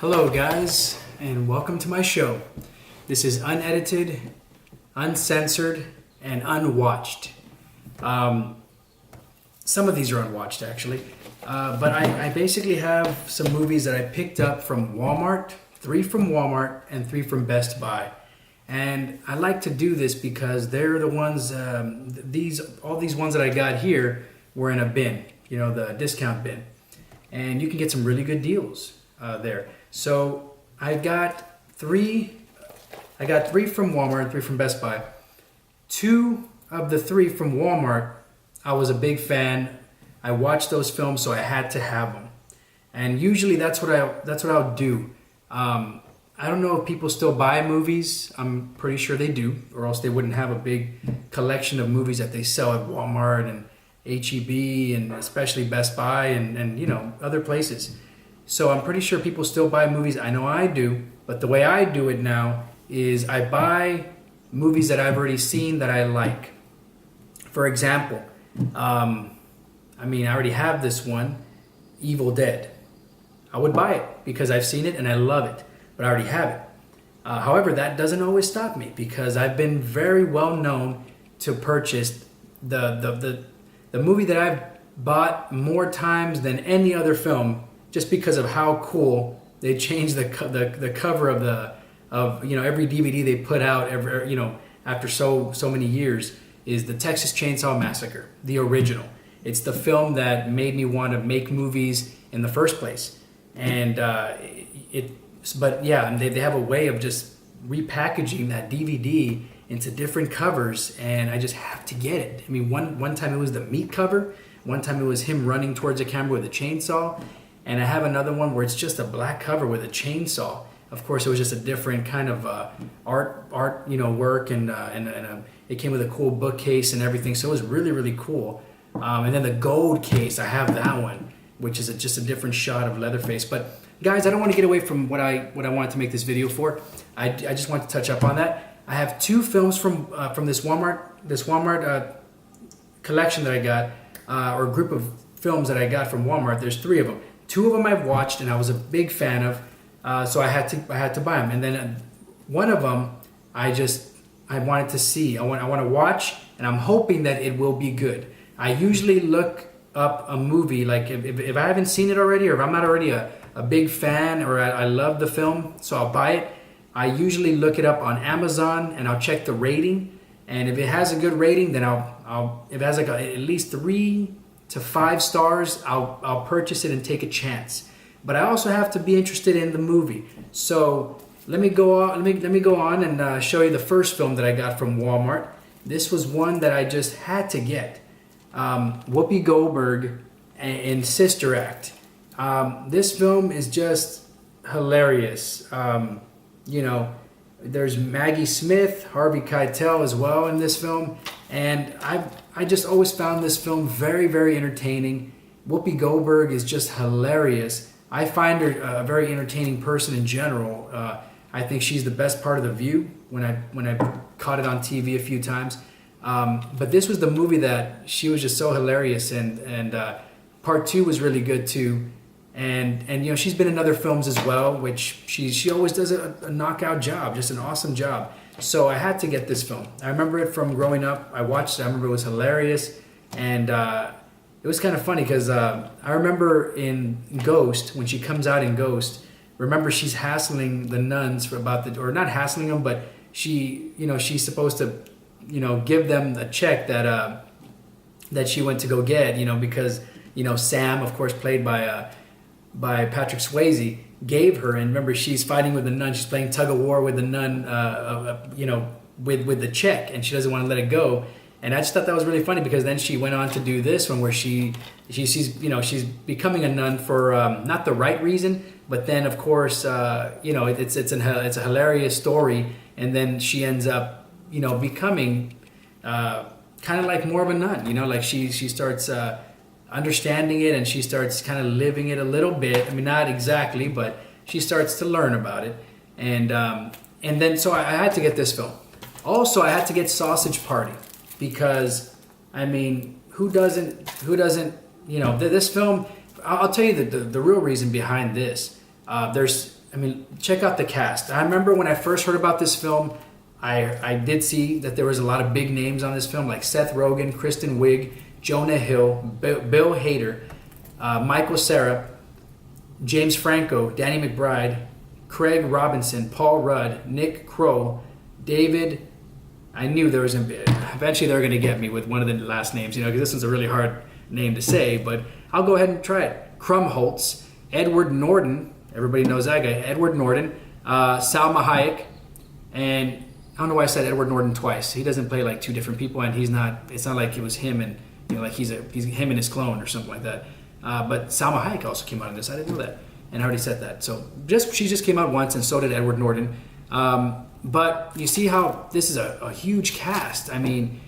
Hello guys, and welcome to my show. This is Unedited, Uncensored, and Unwatched. Some of these are unwatched actually, but I basically have some movies that I picked up from Walmart, 3 from Walmart and 3 from Best Buy. And I like to do this because they're the ones, all these ones that I got here were in a bin, the discount bin. And you can get some really good deals there. So I got three from Walmart and 3 from Best Buy. 2 of the 3 from Walmart, I was a big fan. I watched those films, so I had to have them. And usually that's what I'll do. I don't know if people still buy movies. I'm pretty sure they do, or else they wouldn't have a big collection of movies that they sell at Walmart and H-E-B and especially Best Buy and other places. So I'm pretty sure people still buy movies. I know I do, but the way I do it now is I buy movies that I've already seen that I like. For example, I already have this one, Evil Dead. I would buy it because I've seen it and I love it, but I already have it. However, that doesn't always stop me because I've been very well known to purchase the movie that I've bought more times than any other film, just because of how cool they changed the cover of every DVD they put out after so many years is the Texas Chainsaw Massacre, the original. It's the film that made me want to make movies in the first place, and they have a way of just repackaging that DVD into different covers, and I just have to get it. I mean, one time it was the meat cover, one time it was him running towards the camera with a chainsaw, and I have another one where it's just a black cover with a chainsaw. Of course, it was just a different kind of art work, and it came with a cool bookcase and everything, so it was really, really cool. And then the gold case, I have that one, which is just a different shot of Leatherface. But guys, I don't want to get away from what I wanted to make this video for. I just want to touch up on that. I have 2 films from this Walmart collection that I got, or group of films that I got from Walmart. There's 3 of them. 2 of them I've watched and I was a big fan of, so I had to buy them. And then one of them I wanted to see. I want to watch, and I'm hoping that it will be good. I usually look up a movie, like if I haven't seen it already, or if I'm not already a big fan, or I love the film, so I'll buy it. I usually look it up on Amazon and I'll check the rating, and if it has a good rating, then if it has like at least 3 to 5 stars, I'll purchase it and take a chance. But I also have to be interested in the movie. So let me go on and show you the first film that I got from Walmart. This was one that I just had to get. Whoopi Goldberg in Sister Act. This film is just hilarious. There's Maggie Smith, Harvey Keitel as well in this film, and I just always found this film very, very entertaining. Whoopi Goldberg is just hilarious. I find her a very entertaining person in general. I think she's the best part of The View when I caught it on TV a few times. But this was the movie that she was just so hilarious, and part 2 was really good too. And she's been in other films as well, which she always does a knockout job, just an awesome job. So I had to get this film. I remember it from growing up. I watched it. I remember it was hilarious, and it was kind of funny because I remember in Ghost, when she comes out in Ghost, remember she's hassling the nuns or not hassling them, but she's supposed to give them a check that she went to go get, because Sam, of course, played by Patrick Swayze, gave her. And remember, she's fighting with the nun. She's playing tug of war with the nun, with the check, and she doesn't want to let it go. And I just thought that was really funny because then she went on to do this one where she's becoming a nun for not the right reason, but then of course it's a hilarious story, and then she ends up becoming kind of like more of a nun. Like she starts understanding it, and she starts kind of living it a little bit. I mean, not exactly, but she starts to learn about it, and then so I had to get this film. Also, I had to get Sausage Party because who doesn't this film. I'll tell you the real reason behind this. There's I mean, check out the cast. I remember when I first heard about this film, I did see that there was a lot of big names on this film, like Seth Rogen, Kristen Wiig, Jonah Hill, Bill Hader, Michael Cera, James Franco, Danny McBride, Craig Robinson, Paul Rudd, Nick Kroll, David. I knew there was eventually they were going to get me with one of the last names, because this one's a really hard name to say, but I'll go ahead and try it. Krumholtz, Edward Norton, everybody knows that guy, Edward Norton, Salma Hayek, and I don't know why I said Edward Norton twice. He doesn't play like two different people, and it's not like it was him and, like he's him and his clone or something like that. But Salma Hayek also came out in this. I didn't know that, and I already said that. So she just came out once, and so did Edward Norton. But you see how this is a huge cast. I mean,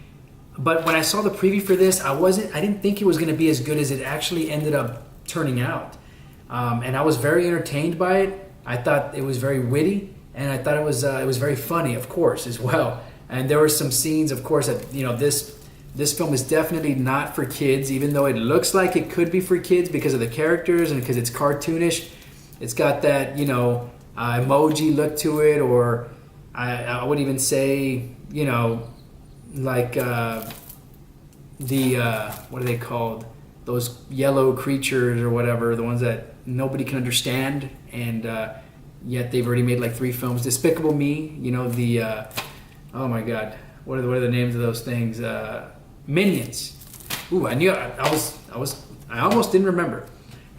but when I saw the preview for this, I didn't think it was going to be as good as it actually ended up turning out. And I was very entertained by it. I thought it was very witty, and I thought it was very funny, of course, as well. And there were some scenes, of course, that this film is definitely not for kids, even though it looks like it could be for kids because of the characters and because it's cartoonish. It's got that emoji look to it, or I would even say like what are they called? Those yellow creatures or whatever, the ones that nobody can understand, and yet they've already made like 3 films. Despicable Me, oh my God, what are the names of those things? Minions. Ooh, I knew I almost didn't remember,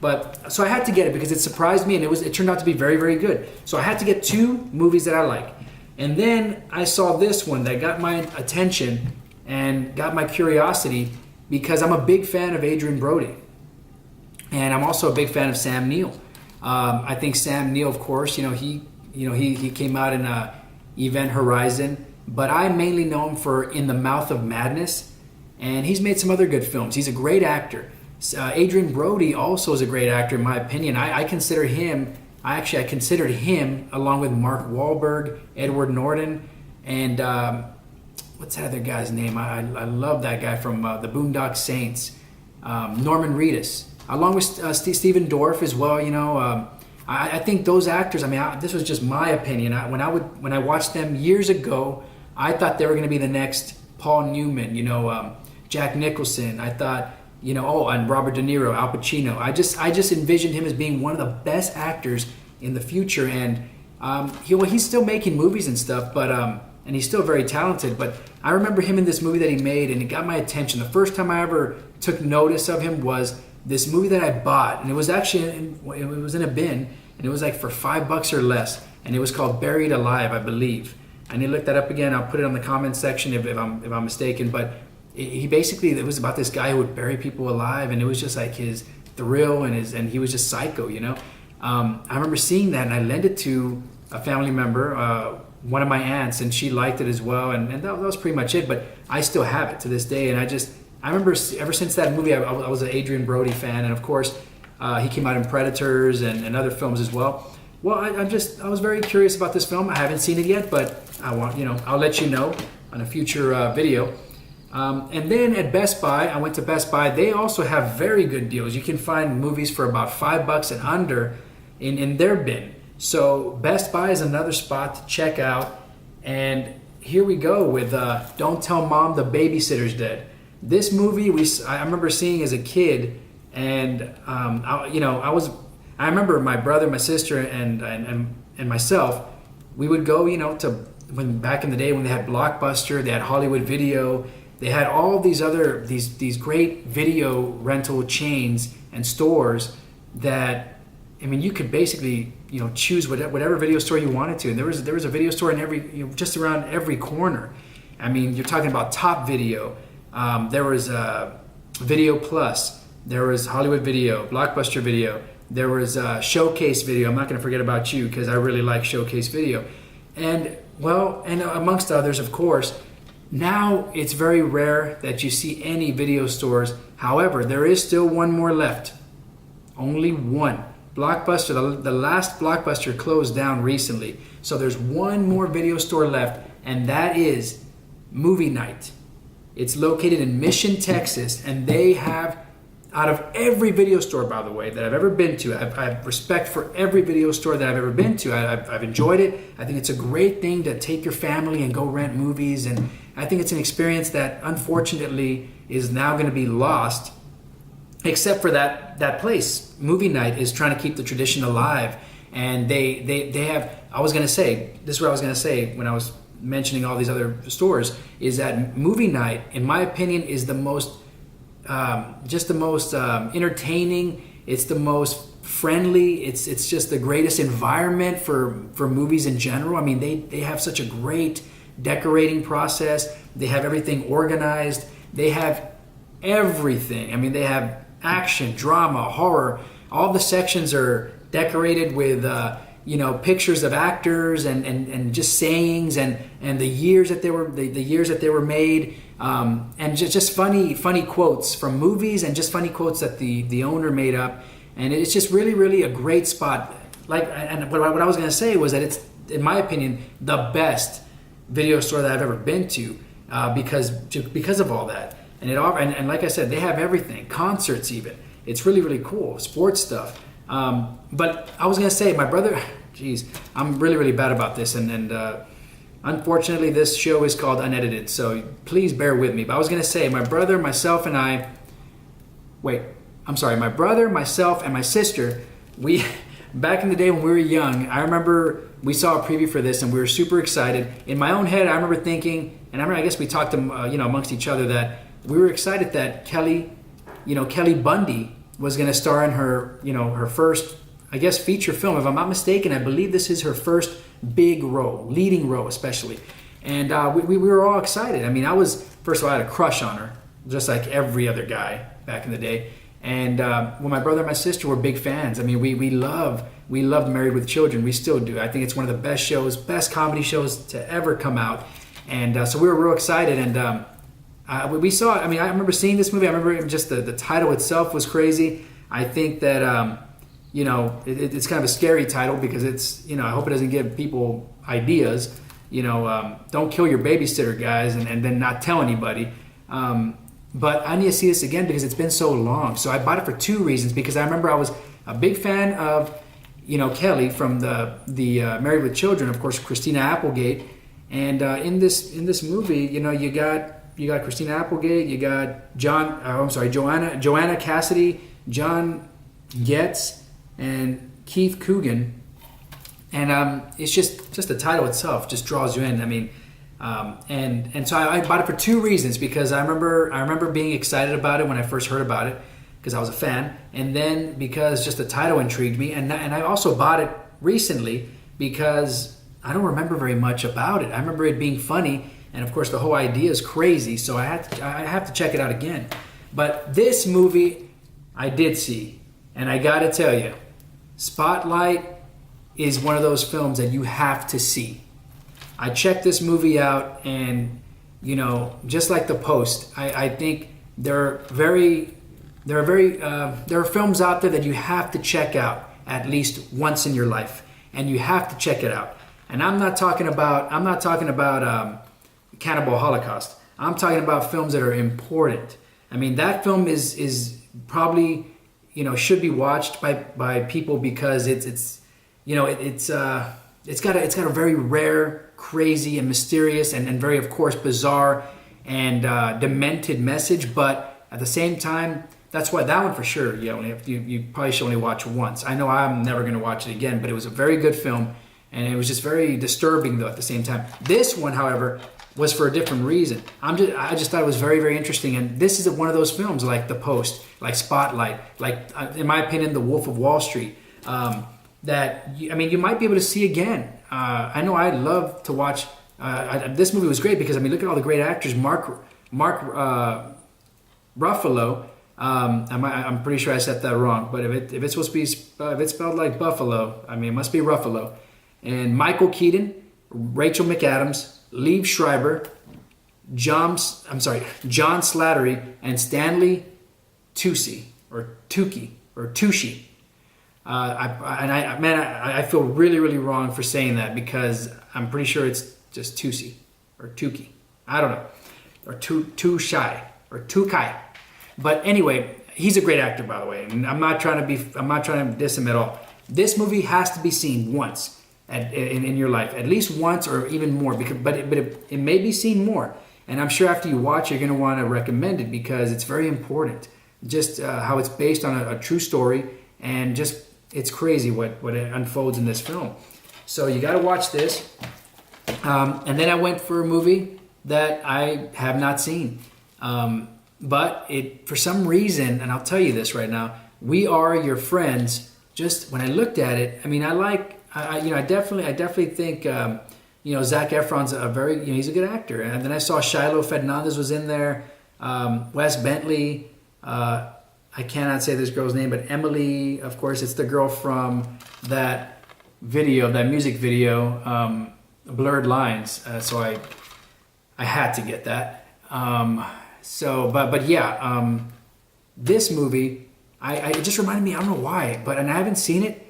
but so I had to get it because it surprised me, and it turned out to be very, very good. So I had to get 2 movies that I like, and then I saw this one that got my attention and got my curiosity. Because I'm a big fan of Adrien Brody, and I'm also a big fan of Sam Neill. I think Sam Neill, of course, he came out in Event Horizon, but I mainly know him for In the Mouth of Madness, and he's made some other good films. He's a great actor. Adrien Brody also is a great actor, in my opinion. I considered him along with Mark Wahlberg, Edward Norton, and what's that other guy's name? I love that guy from the Boondock Saints, Norman Reedus, along with Stephen Dorff as well. I think those actors. I mean, this was just my opinion. When I watched them years ago, I thought they were going to be the next Paul Newman. Jack Nicholson. I thought, and Robert De Niro, Al Pacino. I just envisioned him as being one of the best actors in the future, and he's still making movies and stuff, but. And he's still very talented, but I remember him in this movie that he made, and it got my attention. The first time I ever took notice of him was this movie that I bought, and it was actually it was in a bin, and it was like for $5 or less, and it was called Buried Alive, I believe. I need to look that up again. I'll put it on the comment section if I'm mistaken. But it was about this guy who would bury people alive, and it was just like his thrill and he was just psycho, I remember seeing that, and I lent it to a family member. One of my aunts, and she liked it as well, and that was pretty much it. But I still have it to this day, and I remember ever since that movie, I was an Adrien Brody fan, and of course, he came out in Predators and other films as well. Well, I was very curious about this film. I haven't seen it yet, but I'll let you know on a future video. And then at Best Buy, I went to Best Buy. They also have very good deals. You can find movies for about $5 and under in their bin. So Best Buy is another spot to check out. And here we go with Don't Tell Mom the Babysitter's Dead. This movie I remember seeing as a kid, and I remember my brother, my sister, and myself. We would go, to when back in the day when they had Blockbuster, they had Hollywood Video, they had all these other these great video rental chains and stores that. I mean, you could basically, choose whatever video store you wanted to, and there was a video store in every, just around every corner. I mean, you're talking about Top Video. There was Video Plus. There was Hollywood Video, Blockbuster Video. There was Showcase Video. I'm not going to forget about you because I really like Showcase Video, and amongst others, of course. Now it's very rare that you see any video stores. However, there is still one more left. Only one. Blockbuster, the last Blockbuster closed down recently. So there's one more video store left, and that is Movie Night. It's located in Mission, Texas, and they have out of every video store, by the way, that I've ever been to. I have respect for every video store that I've ever been to. I've enjoyed it. I think it's a great thing to take your family and go rent movies. And I think it's an experience that unfortunately is now going to be lost, except for that place. Movie night is trying to keep the tradition alive. And they have, I was going to say, this is what I was going to say when I was mentioning all these other stores, is that movie night, in my opinion, is the most entertaining. It's the most friendly. It's just the greatest environment for movies in general. I mean, they have such a great decorating process. They have everything organized. They have everything. I mean, they have action, drama, horror. All the sections are decorated with pictures of actors and just sayings and the years that they were made. And just funny quotes from movies and just funny quotes that the owner made up, and it's just really a great spot. What I was going to say was that it's, in my opinion, the best video store that I've ever been to, because of all that. And like I said, they have everything, concerts even. It's really cool, sports stuff. But I was going to say, my brother, geez, I'm really bad about this, and unfortunately, this show is called Unedited, so please bear with me. But I was going to say, my brother, myself, and my sister, back in the day when we were young, I remember we saw a preview for this, and we were super excited. In my own head, I remember thinking, and I guess we talked amongst each other, that we were excited that Kelly Bundy was going to star in her first, I guess, feature film. If I'm not mistaken, I believe this is her first big role, leading role especially. And we were all excited. I mean, first of all, I had a crush on her, just like every other guy back in the day. And when my brother and my sister were big fans. I mean, we loved Married with Children. We still do. I think it's one of the best comedy shows to ever come out. And so we were real excited. And we saw, I remember seeing this movie. I remember just the title itself was crazy. I think that, it's kind of a scary title because it's, I hope it doesn't give people ideas. Don't kill your babysitter, guys, and then not tell anybody. But I need to see this again because it's been so long. So I bought it for two reasons. Because I remember I was a big fan of, Kelly from the Married with Children, of course, Christina Applegate. And in this movie, you got Christina Applegate, you got Joanna Cassidy, John Getz, and Keith Coogan. And it's just the title itself just draws you in. I mean, and so I bought it for two reasons. Because I remember being excited about it when I first heard about it, because I was a fan, and then because just the title intrigued me, and I also bought it recently because I don't remember very much about it. I remember it being funny, and of course the whole idea is crazy, so I have to check it out again. But this movie I did see, and I gotta tell you, Spotlight is one of those films that you have to see. I checked this movie out, and just like The Post, I think there are films out there that you have to check out at least once in your life, and you have to check it out. And I'm not talking about Cannibal Holocaust. I'm talking about films that are important. I mean, that film is probably should be watched by people because it's got a very rare, crazy, and mysterious and very, of course, bizarre and demented message. But at the same time, that's why that one for sure you probably should only watch once. I know I'm never going to watch it again, but it was a very good film, and it was just very disturbing though at the same time. This one, however, was for a different reason. I just thought it was very, very interesting, and this is one of those films like The Post, like Spotlight, like in my opinion, The Wolf of Wall Street, that you might be able to see again. I know I'd love to watch. This movie was great because look at all the great actors. Mark Ruffalo. I'm pretty sure I said that wrong, but if it's supposed to be if it's spelled like Buffalo, it must be Ruffalo. And Michael Keaton, Rachel McAdams, Liev Schreiber, John Slattery, and Stanley Tucci or Tucci. I feel really, really wrong for saying that because I'm pretty sure it's just Tucci or Tuki. I don't know, or Tushai or Tukai. But anyway, he's a great actor, by the way, and I'm not trying to diss him at all. This movie has to be seen once in your life, at least once or even more. But it may be seen more, and I'm sure after you watch, you're going to want to recommend it because it's very important. Just how it's based on a true story, and just it's crazy what unfolds in this film. So you got to watch this. And then I went for a movie that I have not seen. But it, for some reason, and I'll tell you this right now, We Are Your Friends. Just when I looked at it, I mean, I definitely think, Zac Efron's he's a good actor. And then I saw Shiloh Fernandez was in there, Wes Bentley. I cannot say this girl's name, but Emily, of course, it's the girl from that music video, Blurred Lines. So I had to get that. This movie, it just reminded me, I don't know why, and I haven't seen it,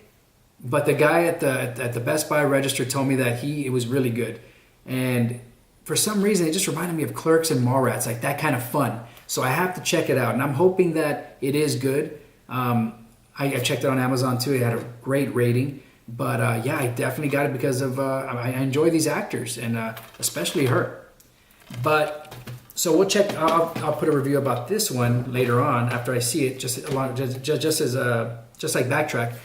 but the guy at the Best Buy register told me that it was really good. And for some reason, it just reminded me of Clerks and Mallrats, like that kind of fun. So I have to check it out, and I'm hoping that it is good. I checked it on Amazon too. It had a great rating. But I definitely got it because of I enjoy these actors, and especially her. But so we'll check. I'll put a review about this one later on after I see it, just like Backtrack.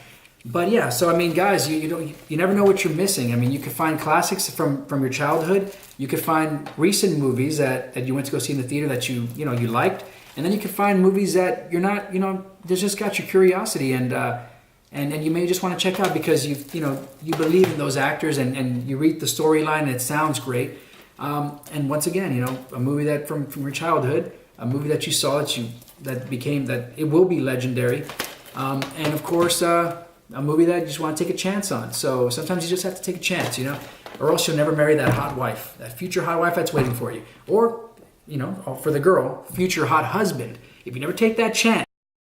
But yeah, so I mean, guys, you never know what you're missing. I mean, you could find classics from your childhood. You could find recent movies that you went to go see in the theater that you liked, and then you could find movies that you're not that just got your curiosity and you may just want to check out because you believe in those actors and you read the storyline and it sounds great. And once again, a movie that from your childhood, a movie that you saw that it will be legendary, and of course a movie that you just want to take a chance on. So sometimes you just have to take a chance, or else you'll never marry that hot wife, that future hot wife that's waiting for you, or for the girl, future hot husband. If you never take that chance.